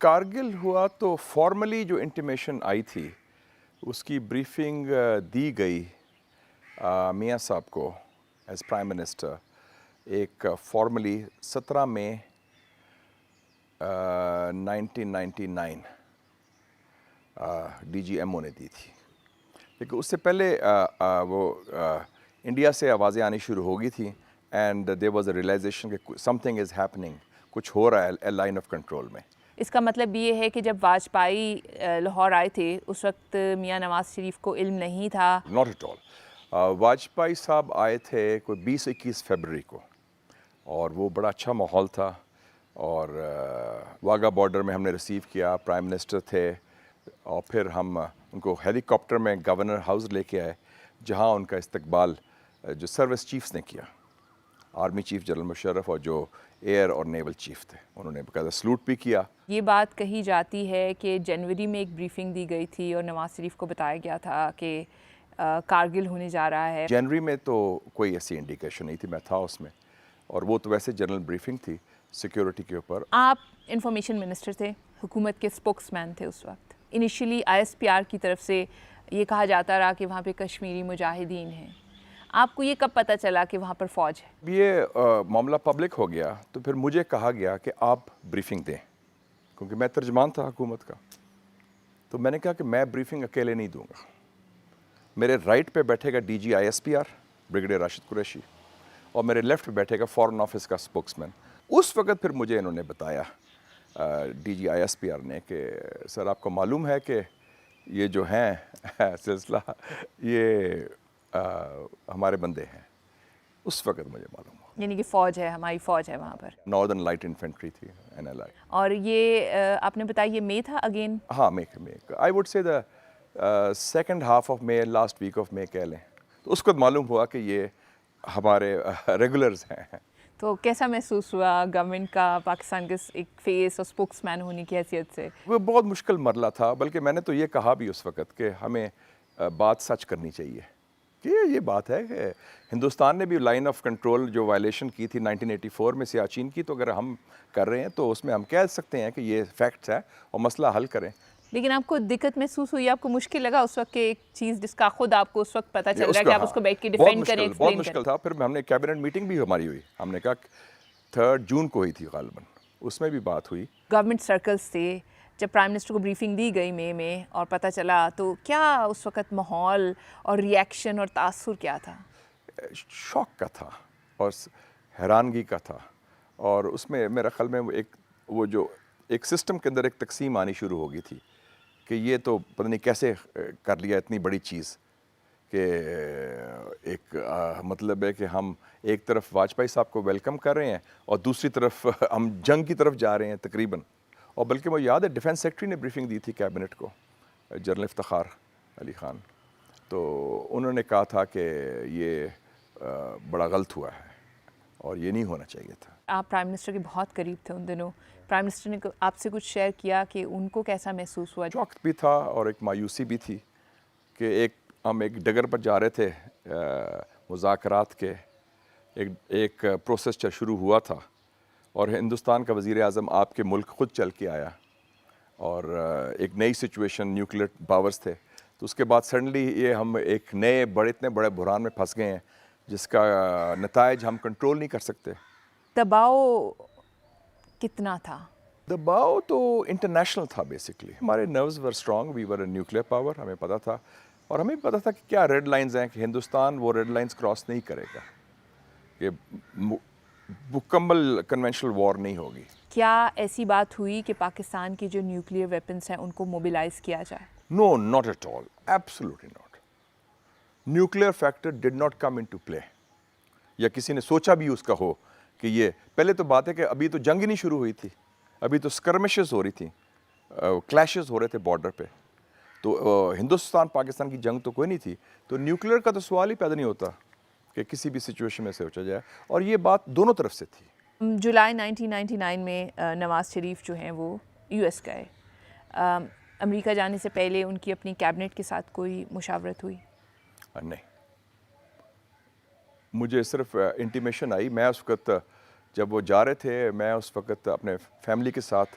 کارگل ہوا تو فارملی جو انٹیمیشن آئی تھی اس کی بریفنگ دی گئی میاں صاحب کو ایز پرائم منسٹر ایک فارملی 17 مئی 1999 ڈی جی ایم او نے دی تھی. لیکن اس سے پہلے وہ انڈیا سے آوازیں آنی شروع ہو گئی تھیں and there was a realization کہ سم تھنگ از ہیپننگ، کچھ ہو رہا ہے لائن آف کنٹرول میں. اس کا مطلب یہ ہے کہ جب واجپئی لاہور آئے تھے اس وقت میاں نواز شریف کو علم نہیں تھا؟ ناٹ ایٹ آل. واجپئی صاحب آئے تھے کوئی 20-21 فیبرری کو اور وہ بڑا اچھا ماحول تھا اور واگا بارڈر میں ہم نے ریسیو کیا، پرائم منسٹر تھے اور پھر ہم ان کو ہیلی کاپٹر میں گورنر ہاؤس لے کے آئے جہاں ان کا استقبال جو سروس چیفز نے کیا، آرمی چیف جنرل مشرف اور جو ایئر اور نیول چیف تھے، انہوں نے باقاعدہ سلوٹ بھی کیا. یہ بات کہی جاتی ہے کہ جنوری میں ایک بریفنگ دی گئی تھی اور نواز شریف کو بتایا گیا تھا کہ کارگل ہونے جا رہا ہے. جنوری میں تو کوئی ایسی انڈیکیشن نہیں تھی، میں تھا اس میں، اور وہ تو ویسے جنرل بریفنگ تھی سیکیورٹی کے اوپر. آپ انفارمیشن منسٹر تھے، حکومت کے اسپوکس مین تھے اس وقت. Initially I S P are کی طرف سے یہ کہا جاتا رہا کہ وہاں پہ کشمیری مجاہدین ہیں. آپ کو یہ کب پتہ چلا کہ وہاں پر فوج ہے؟ یہ معاملہ پبلک ہو گیا تو پھر مجھے کہا گیا کہ آپ بریفنگ دیں، کیونکہ میں ترجمان تھا حکومت کا. تو میں نے کہا کہ میں بریفنگ اکیلے نہیں دوں گا. میرے رائٹ پہ بیٹھے گا D G I S P R brigadier Rashid Qureshi اور میرے لیفٹ پہ بیٹھے گا فارن آفس کا اسپوکس مین. اس وقت پھر مجھے انہوں نے بتایا D G I S P R نے کہ سر آپ کو معلوم ہے کہ یہ جو ہیں سلسلہ یہ ہمارے بندے ہیں. اس وقت مجھے معلوم ہوا. یعنی کہ فوج ہے، ہماری فوج ہے وہاں پر. ناردرن لائٹ انفینٹری تھی NLI. اور یہ آپ نے بتایا یہ مئی تھا اگین؟ ہاں مئی I would say the second half of May, last week of May کہہ لیں. تو اس وقت معلوم ہوا کہ یہ ہمارے ریگولرز ہیں. تو کیسا محسوس ہوا گورنمنٹ کا پاکستان کے ایک فیس اور اسپوکس مین ہونے کی حیثیت سے؟ وہ بہت مشکل مرحلہ تھا، بلکہ میں نے تو یہ کہا بھی اس وقت کہ ہمیں بات سچ کرنی چاہیے کہ یہ بات ہے کہ ہندوستان نے بھی لائن آف کنٹرول جو وائلیشن کی تھی 1984 میں سیاچین کی، تو اگر ہم کر رہے ہیں تو اس میں ہم کہہ سکتے ہیں کہ یہ فیکٹس ہے اور مسئلہ حل کریں. لیکن آپ کو دقت محسوس ہوئی، آپ کو مشکل لگا اس وقت کہ ایک چیز جس کا خود آپ کو اس وقت پتہ چل رہا ہے کہ آپ اس کو بیٹھ کے ڈیفینڈ کریں، ایکسپلین کریں؟ بہت مشکل تھا. پھر ہم نے کیبنٹ میٹنگ بھی ہماری ہوئی، ہم نے کہا 3 جون کو ہوئی تھی غالباً، اس میں بھی بات ہوئی. گورنمنٹ سرکلز سے جب پرائم منسٹر کو بریفنگ دی گئی مئی میں اور پتہ چلا تو کیا اس وقت ماحول اور ریئیکشن اور تاثر کیا تھا؟ شوق کا تھا اور حیرانگی کا تھا. اور اس میں میرا خیال میں وہ جو ایک سسٹم کے اندر ایک تقسیم آنی شروع ہو گئی تھی کہ یہ تو پتہ نہیں کیسے کر لیا اتنی بڑی چیز کہ ایک مطلب ہے کہ ہم ایک طرف واجپئی صاحب کو ویلکم کر رہے ہیں اور دوسری طرف ہم جنگ کی طرف جا رہے ہیں تقریباً. اور بلکہ مجھے یاد ہے ڈیفینس سیکٹری نے بریفنگ دی تھی کیبنٹ کو، جنرل افتخار علی خان. تو انہوں نے کہا تھا کہ یہ بڑا غلط ہوا ہے اور یہ نہیں ہونا چاہیے تھا. آپ پرائم منسٹر کے بہت قریب تھے ان دنوں، پرائم منسٹر نے آپ سے کچھ شیئر کیا کہ ان کو کیسا محسوس ہوا؟ شوق بھی تھا اور ایک مایوسی بھی تھی کہ ہم ایک ڈگر پر جا رہے تھے مذاکرات کے، ایک پروسیس شروع ہوا تھا اور ہندوستان کا وزیر اعظم آپ کے ملک خود چل کے آیا اور ایک نئی سچویشن، نیوکلیر پاورز تھے. تو اس کے بعد سڈنلی یہ ہم ایک نئے اتنے بڑے بحران میں پھنس گئے ہیں جس کا نتائج ہم کنٹرول نہیں کر سکتے. دباؤ کتنا تھا؟ دباؤ تو انٹرنیشنل تھا بیسکلی. ہمارے nerves were strong, we were a nuclear power, ہمیں پتہ تھا اور ہمیں پتہ تھا کہ کیا ریڈ لائنز ہیں کہ ہندوستان وہ ریڈ لائنز کراس نہیں کرے گا، کہ مکمل کنونشنل وار نہیں ہوگی. کیا ایسی بات ہوئی کہ پاکستان کی جو نیوکلیئر ویپنس ہیں ان کو موبیلائز کیا جائے؟ No, not at all, absolutely not. Nuclear factor did not come into play, یا کسی نے سوچا بھی اس کا ہو کہ یہ پہلے تو بات ہے کہ ابھی تو جنگ ہی نہیں شروع ہوئی تھی، ابھی تو اسکرمشز ہو رہی تھیں، کلیشز ہو رہے تھے بارڈر پہ. تو ہندوستان پاکستان کی جنگ تو کوئی نہیں تھی، تو نیوکلیئر کا تو سوال ہی پیدا نہیں ہوتا کہ کسی بھی سچویشن میں سوچا جائے. اور یہ بات دونوں طرف سے تھی. جولائی 1999 میں نواز شریف جو ہیں وہ US گئے. امریکہ جانے سے پہلے ان کی اپنی کیبنٹ کے ساتھ کوئی مشاورت ہوئی؟ نہیں، مجھے صرف انٹیمیشن آئی. میں اس وقت جب وہ جا رہے تھے، میں اس وقت اپنے فیملی کے ساتھ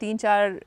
3-4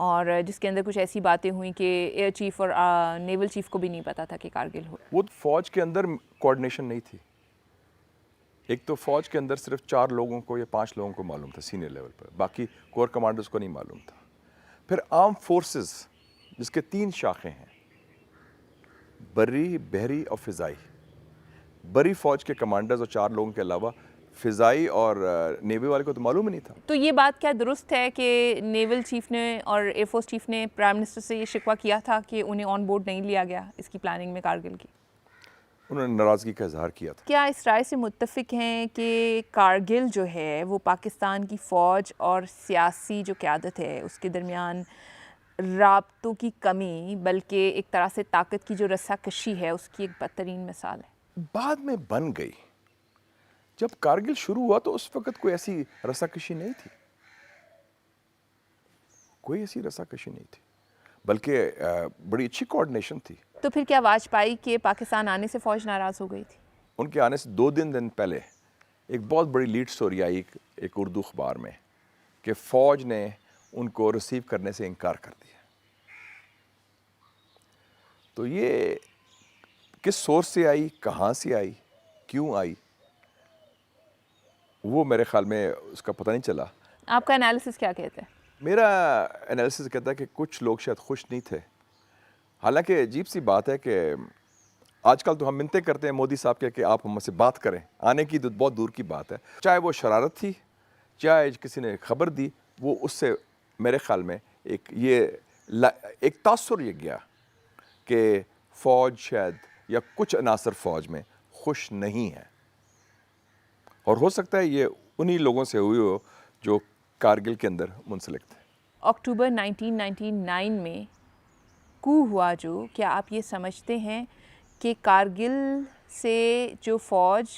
اور جس کے اندر کچھ ایسی باتیں ہوئیں کہ ایئر چیف اور نیول چیف کو بھی نہیں پتا تھا کہ کارگل ہو. وہ فوج کے اندر کوآرڈینیشن نہیں تھی. ایک تو فوج کے اندر صرف 4 لوگوں کو یا 5 لوگوں کو معلوم تھا سینئر لیول پر, باقی کور کمانڈرز کو نہیں معلوم تھا. پھر آرم فورسز جس کے 3 شاخیں ہیں, بری, بحری اور فضائی. بری فوج کے کمانڈرز اور 4 لوگوں کے علاوہ فضائی اور نیوی والے کو تو معلوم ہی نہیں تھا. تو یہ بات کیا درست ہے کہ نیول چیف نے اور ایئر فورس چیف نے پرائم منسٹر سے یہ شکوہ کیا تھا کہ انہیں آن بورڈ نہیں لیا گیا اس کی پلاننگ میں کارگل کی؟ انہوں نے ناراضگی کا اظہار کیا تھا. کیا اس رائے سے متفق ہیں کہ کارگل جو ہے وہ پاکستان کی فوج اور سیاسی جو قیادت ہے اس کے درمیان رابطوں کی کمی بلکہ ایک طرح سے طاقت کی جو رسہ کشی ہے اس کی ایک بدترین مثال ہے؟ بعد میں بن گئی. جب کارگل شروع ہوا تو اس وقت کوئی ایسی رسہ کشی نہیں تھی, کوئی ایسی رسہ کشی نہیں تھی, بلکہ بڑی اچھی کوآرڈینیشن تھی. تو پھر کیا واجپائی کے پاکستان آنے سے فوج ناراض ہو گئی تھی؟ ان کے آنے سے 2 دن پہلے ایک بہت بڑی لیڈ سٹوری آئی ایک اردو اخبار میں کہ فوج نے ان کو ریسیو کرنے سے انکار کر دیا. تو یہ کس سورس سے آئی, کہاں سے آئی, کیوں آئی, وہ میرے خیال میں اس کا پتہ نہیں چلا. آپ کا انالیسس کیا کہتا ہے؟ میرا انالیسس کہتا ہے کہ کچھ لوگ شاید خوش نہیں تھے. حالانکہ عجیب سی بات ہے کہ آج کل تو ہم منتیں کرتے ہیں مودی صاحب کے کہ آپ ہم سے بات کریں, آنے کی تو بہت دور کی بات ہے. چاہے وہ شرارت تھی, چاہے کسی نے خبر دی, وہ اس سے میرے خیال میں ایک تاثر یہ گیا کہ فوج شاید یا کچھ عناصر فوج میں خوش نہیں ہے. اور ہو سکتا ہے یہ انہی لوگوں سے ہوئی ہو جو کارگل کے اندر منسلک تھے. اکتوبر 1999 میں کو ہوا جو, کیا آپ یہ سمجھتے ہیں کہ کارگل سے جو فوج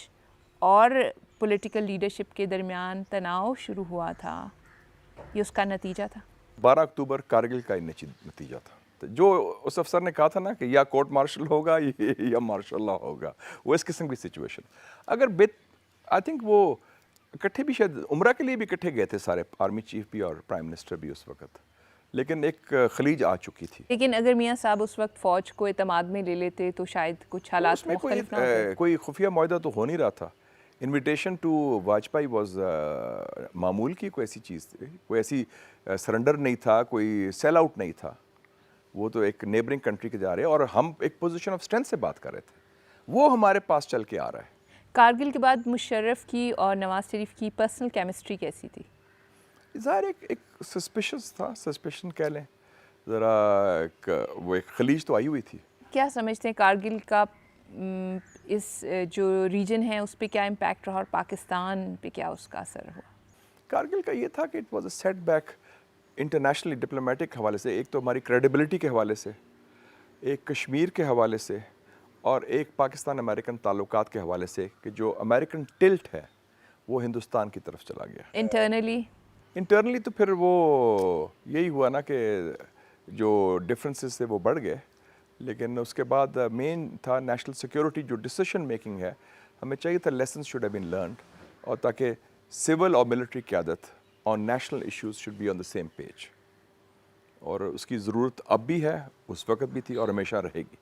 اور پولیٹیکل لیڈرشپ کے درمیان تناؤ شروع ہوا تھا یہ اس کا نتیجہ تھا؟ 12 اکتوبر کارگل کا نتیجہ تھا. جو اس افسر نے کہا تھا نا کہ یا کورٹ مارشل ہوگا یا مارشل لا ہوگا, وہ اس قسم کی سچویشن. اگر آئی تھنک وہ اکٹھے بھی شاید عمرہ کے لیے بھی اکٹھے گئے تھے سارے, آرمی چیف بھی اور پرائم منسٹر بھی اس وقت, لیکن ایک خلیج آ چکی تھی. لیکن اگر میاں صاحب اس وقت فوج کو اعتماد میں لے لیتے تو شاید کچھ حالات مختلف نہ ہوتے. کوئی خفیہ معاہدہ تو ہو نہیں رہا تھا. انویٹیشن ٹو واجپئی واز معمول کی کوئی ایسی چیز تھی, کوئی ایسی سرنڈر نہیں تھا, کوئی سیل آؤٹ نہیں تھا. وہ تو ایک نیبرنگ کنٹری کے جا رہے اور ہم ایک پوزیشن آف اسٹرینتھ سے بات کر رہے تھے. وہ ہمارے پاس چل کے آ رہا ہے. کارگل کے بعد مشرف کی اور نواز شریف کی پرسنل کیمسٹری کیسی تھی؟ ظاہر ایک سسپیشس تھا, سسپیشن کہہ لیں ذرا, وہ ایک خلیج تو آئی ہوئی تھی. کیا سمجھتے ہیں کارگل کا اس جو ریجن ہے اس پہ کیا امپیکٹ رہا اور پاکستان پہ کیا اس کا اثر ہوا؟ کارگل کا یہ تھا کہ it was a setback internationally diplomatic حوالے سے, ایک تو ہماری کریڈیبلٹی کے حوالے سے, ایک کشمیر کے حوالے سے, اور ایک پاکستان امریکن تعلقات کے حوالے سے کہ جو امریکن ٹلٹ ہے وہ ہندوستان کی طرف چلا گیا. انٹرنلی تو پھر وہ یہی ہوا نا کہ جو ڈفرینسز تھے وہ بڑھ گئے, لیکن اس کے بعد مین تھا نیشنل سیکیورٹی, جو ڈیسیشن میکنگ ہے ہمیں چاہیے تھا lessons should have been learned, اور تاکہ سول اور ملٹری قیادت on national issues should be on the same page, اور اس کی ضرورت اب بھی ہے, اس وقت بھی تھی اور ہمیشہ رہے گی.